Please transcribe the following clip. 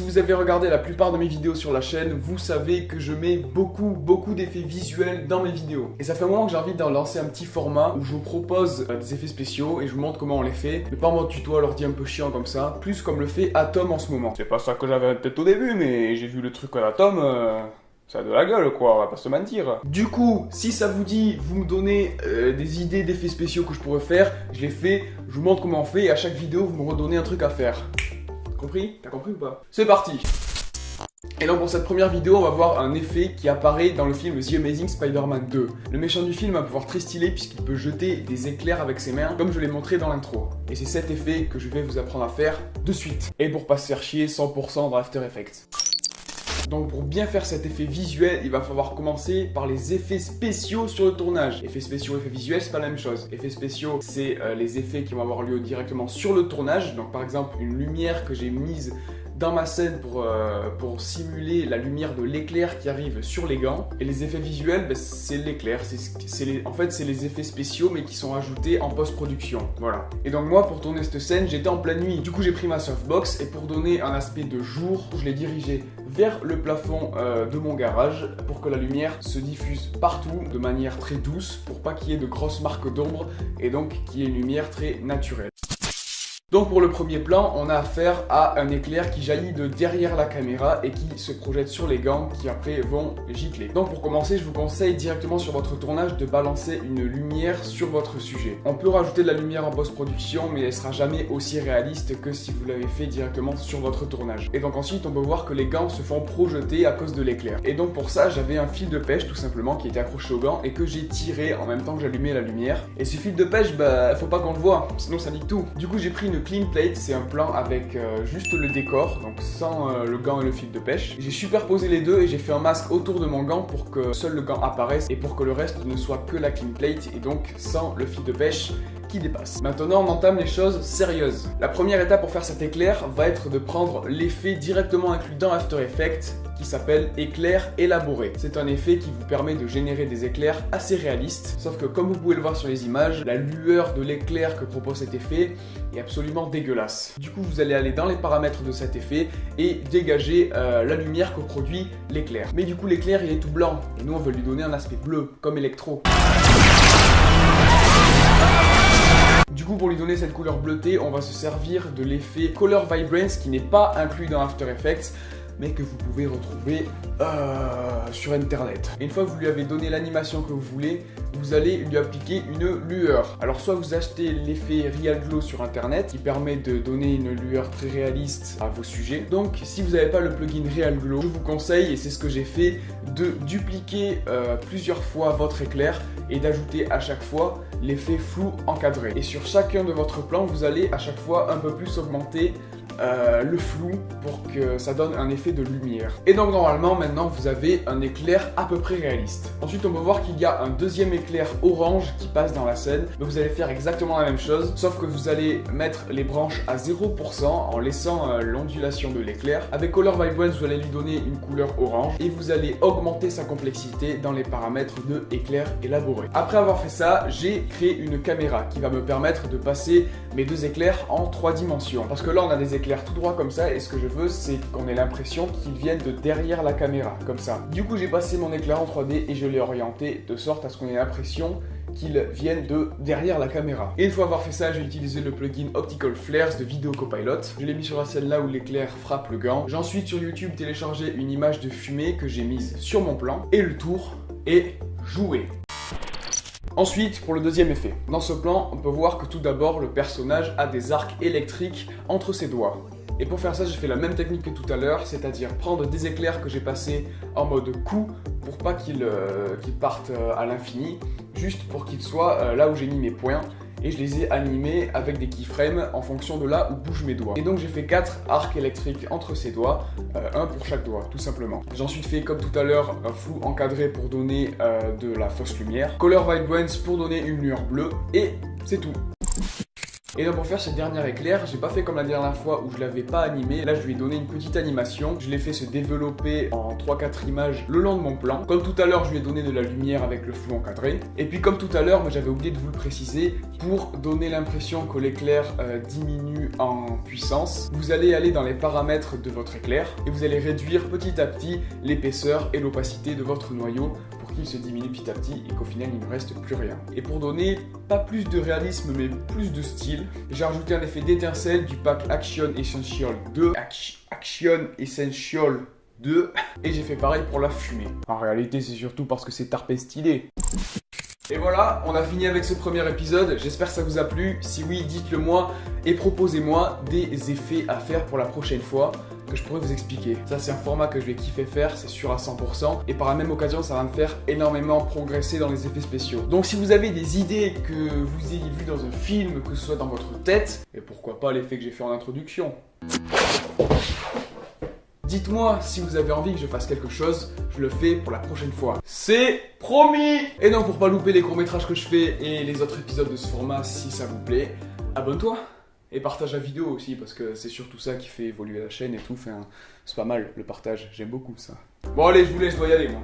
Si vous avez regardé la plupart de mes vidéos sur la chaîne, vous savez que je mets beaucoup d'effets visuels dans mes vidéos. Et ça fait un moment que j'ai envie d'en lancer un petit format où je vous propose des effets spéciaux et je vous montre comment on les fait. Mais pas en mode tuto, alors dit un peu chiant comme ça, plus comme le fait Atom en ce moment. C'est pas ça que j'avais en tête au début, mais j'ai vu le truc à Atom, ça a de la gueule quoi, on va pas se mentir. Du coup, si ça vous dit, vous me donnez des idées d'effets spéciaux que je pourrais faire, je les fais, je vous montre comment on fait et à chaque vidéo vous me redonnez un truc à faire. Compris? T'as compris ou pas? C'est parti! Et donc pour cette première vidéo, on va voir un effet qui apparaît dans le film The Amazing Spider-Man 2. Le méchant du film a un pouvoir très stylé puisqu'il peut jeter des éclairs avec ses mains, comme je l'ai montré dans l'intro. Et c'est cet effet que je vais vous apprendre à faire de suite. Et pour pas se faire chier, 100% dans After Effects. Donc pour bien faire cet effet visuel, il va falloir commencer par les effets spéciaux sur le tournage. Effets spéciaux, effets visuels, c'est pas la même chose. Effets spéciaux, c'est les effets qui vont avoir lieu directement sur le tournage. Donc par exemple, une lumière que j'ai mise dans ma scène pour simuler la lumière de l'éclair qui arrive sur les gants. Et les effets visuels, ben, c'est l'éclair. En fait, c'est les effets spéciaux mais qui sont ajoutés en post-production. Voilà. Et donc moi, pour tourner cette scène, j'étais en pleine nuit. Du coup, j'ai pris ma softbox et pour donner un aspect de jour, je l'ai dirigée vers le plafond de mon garage pour que la lumière se diffuse partout de manière très douce pour pas qu'il y ait de grosses marques d'ombre et donc qu'il y ait une lumière très naturelle. Donc pour le premier plan, on a affaire à un éclair qui jaillit de derrière la caméra et qui se projette sur les gants qui après vont gicler. Donc pour commencer, je vous conseille directement sur votre tournage de balancer une lumière sur votre sujet. On peut rajouter de la lumière en post-production, mais elle sera jamais aussi réaliste que si vous l'avez fait directement sur votre tournage. Et donc ensuite, on peut voir que les gants se font projeter à cause de l'éclair. Et donc pour ça, j'avais un fil de pêche tout simplement qui était accroché aux gants et que j'ai tiré en même temps que j'allumais la lumière. Et ce fil de pêche, bah faut pas qu'on le voit, sinon ça nique tout. Du coup, j'ai pris une clean plate, c'est un plan avec juste le décor, donc sans le gant et le fil de pêche. J'ai superposé les deux et j'ai fait un masque autour de mon gant pour que seul le gant apparaisse et pour que le reste ne soit que la clean plate et donc sans le fil de pêche qui dépasse. Maintenant, on entame les choses sérieuses. La première étape pour faire cet éclair va être de prendre l'effet directement inclus dans After Effects qui s'appelle éclair élaboré. C'est un effet qui vous permet de générer des éclairs assez réalistes, sauf que comme vous pouvez le voir sur les images, la lueur de l'éclair que propose cet effet est absolument dégueulasse. Du coup, vous allez aller dans les paramètres de cet effet et dégager la lumière que produit l'éclair. Mais du coup, l'éclair il est tout blanc et nous on veut lui donner un aspect bleu, comme Electro. Du coup, pour lui donner cette couleur bleutée, on va se servir de l'effet Color Vibrance qui n'est pas inclus dans After Effects, mais que vous pouvez retrouver sur internet. Et une fois que vous lui avez donné l'animation que vous voulez, vous allez lui appliquer une lueur. Alors soit vous achetez l'effet Real Glow sur internet qui permet de donner une lueur très réaliste à vos sujets. Donc si vous n'avez pas le plugin Real Glow, je vous conseille, et c'est ce que j'ai fait, de dupliquer plusieurs fois votre éclair et d'ajouter à chaque fois l'effet flou encadré. Et sur chacun de votre plan, vous allez à chaque fois un peu plus augmenter le flou pour que ça donne un effet de lumière. Et donc normalement maintenant vous avez un éclair à peu près réaliste. Ensuite on peut voir qu'il y a un deuxième éclair orange qui passe dans la scène. Mais vous allez faire exactement la même chose, sauf que vous allez mettre les branches à 0% en laissant l'ondulation de l'éclair. Avec Color Vibrance vous allez lui donner une couleur orange et vous allez augmenter sa complexité dans les paramètres de éclair élaboré. Après avoir fait ça, j'ai créé une caméra qui va me permettre de passer mes deux éclairs en 3 dimensions. Parce que là on a des éclairs tout droit comme ça et ce que je veux c'est qu'on ait l'impression qu'ils viennent de derrière la caméra, comme ça. Du coup j'ai passé mon éclair en 3D et je l'ai orienté de sorte à ce qu'on ait l'impression qu'ils viennent de derrière la caméra. Et une fois avoir fait ça, j'ai utilisé le plugin Optical Flares de Video Copilot. Je l'ai mis sur la scène là où l'éclair frappe le gant. J'ai ensuite sur YouTube téléchargé une image de fumée que j'ai mise sur mon plan et le tour est joué. Ensuite, pour le deuxième effet, dans ce plan, on peut voir que tout d'abord, le personnage a des arcs électriques entre ses doigts. Et pour faire ça, j'ai fait la même technique que tout à l'heure, c'est-à-dire prendre des éclairs que j'ai passés en mode coup pour pas qu'ils partent à l'infini, juste pour qu'ils soient là où j'ai mis mes points. Et je les ai animés avec des keyframes en fonction de là où bougent mes doigts. Et donc j'ai fait 4 arcs électriques entre ces doigts, un pour chaque doigt, tout simplement. J'ai ensuite fait, comme tout à l'heure, un flou encadré pour donner de la fausse lumière, Color Vibrance pour donner une lueur bleue, et c'est tout. Et donc pour faire ce dernier éclair, j'ai pas fait comme la dernière fois où je l'avais pas animé. Là je lui ai donné une petite animation, je l'ai fait se développer en 3-4 images le long de mon plan. Comme tout à l'heure, je lui ai donné de la lumière avec le flou encadré. Et puis comme tout à l'heure, mais j'avais oublié de vous le préciser, pour donner l'impression que l'éclair diminue en puissance, vous allez aller dans les paramètres de votre éclair et vous allez réduire petit à petit l'épaisseur et l'opacité de votre noyau pour qu'il se diminue petit à petit et qu'au final il ne reste plus rien. Et pour donner pas plus de réalisme mais plus de style, j'ai rajouté un effet d'étincelle du pack Action Essential 2. Action Essential 2 et j'ai fait pareil pour la fumée. En réalité c'est surtout parce que c'est tarpé stylé. Et voilà, on a fini avec ce premier épisode, j'espère que ça vous a plu. Si oui, dites-le moi et proposez-moi des effets à faire pour la prochaine fois que je pourrais vous expliquer. Ça c'est un format que je vais kiffer faire, c'est sûr à 100%. Et par la même occasion, ça va me faire énormément progresser dans les effets spéciaux. Donc si vous avez des idées que vous ayez vues dans un film, que ce soit dans votre tête, et pourquoi pas l'effet que j'ai fait en introduction. Dites-moi si vous avez envie que je fasse quelque chose, je le fais pour la prochaine fois. C'est promis! Et non, pour pas louper les courts-métrages que je fais et les autres épisodes de ce format, si ça vous plaît, abonne-toi! Et partage la vidéo aussi, parce que c'est surtout ça qui fait évoluer la chaîne et tout. Enfin, c'est pas mal, le partage, j'aime beaucoup ça. Bon allez, je vous laisse, je dois y aller moi.